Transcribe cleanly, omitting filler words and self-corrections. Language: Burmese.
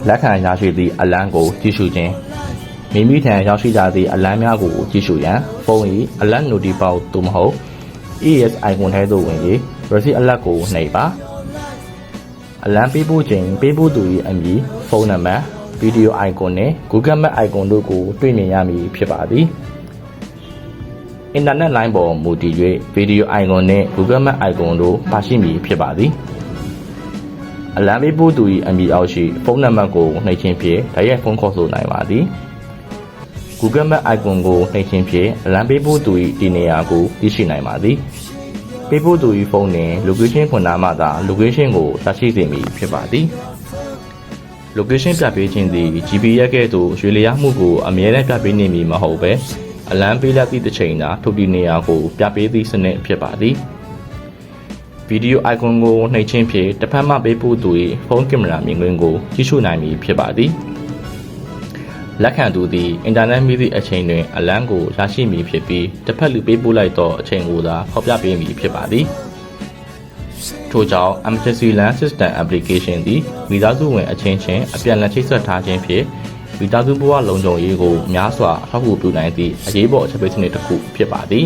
လက်ခံရရှိသည့်အလံကိုကြည့်ရှုခြင်းမိမိထံရောက်ရှိကြသည့်အလံများကိုကြည့်ရှုရန်ဖုန်း၏အလံ notification ပေါက်သို့မဟုတ် ES icon ထဲသို့ဝင်၍ receipt အလတ်ကိုနှိပ်ပါအလံပေးပို့ခြင်းပေးပို့သူ၏အမည်ဖုန်းနံပါတ်ဗီဒီယို icon နှင့် Google Map icon တို့ကိုတွေ့မြင်ရမည်ဖြစ်ပါသည်အင်တာနက်လိုင်းပေါ်မူတည်၍ဗီဒီယို icon နှင့် Google Map icon တို့ပါရှိမည်ဖြစ်ပါသည်အလံပေးပို့သူ၏အမည်အောက်ရှိဖုန်းနံပါတ်ကိုနှိပ်ခြင်းဖြင့်တိုက်ရိုက်ဖုန်းခေါ်ဆိုနိုင်ပါသည် Google Map icon ကိုနှိပ်ခြင်းဖြင့်အလံပေးပို့သူ၏ဒီနေရာကိုသိရှိနိုင်ပါသည်ပေးပို့သူ၏ဖုန်းတွင် location ခွန်နာမှသာ location ကိုရရှိစေမည်ဖြစ်ပါသည် location ပြပေးခြင်းသည် GPS ကဲ့သို့ရွေလျားမှုကိုအမြဲတမ်းပြပေးနေမည်မဟုတ်ဘဲအလံပေးလက်သည့်တစ်ချိန်သာထိုဒီနေရာကိုပြပေးသည့်စနစ်ဖြစ်ပါသည်ဗီဒီယို icon ကိုနှိပ်ခြင်းဖြင့်တစ်ဖက်မှပေးပို့သူ၏ဖုန်းကင်မရာမြင်ကွင်းကိုကြည့်ရှုနိုင်မည်ဖြစ်ပါသည်လက်ခံသူသည်အင်တာနက်မိသည့်အချိန်တွင်အလံကိုရရှိမည်ဖြစ်ပြီးတစ်ဖက်လူပေးပို့လိုက်သောအချိန်ကိုသာဖော်ပြပေးမည်ဖြစ်ပါသည်ထို့ကြောင့် Emergency Land System Application သည်မိသားစုဝင်အချင်းချင်းအပြန်အလှန်ချိတ်ဆက်ထားခြင်းဖြင့်မိသားစုဘဝလုံခြုံရေးကိုများစွာအထောက်အကူပြုနိုင်သည့်အရေးပေါ်အချက်ပေးစနစ်တစ်ခုဖြစ်ပါသည်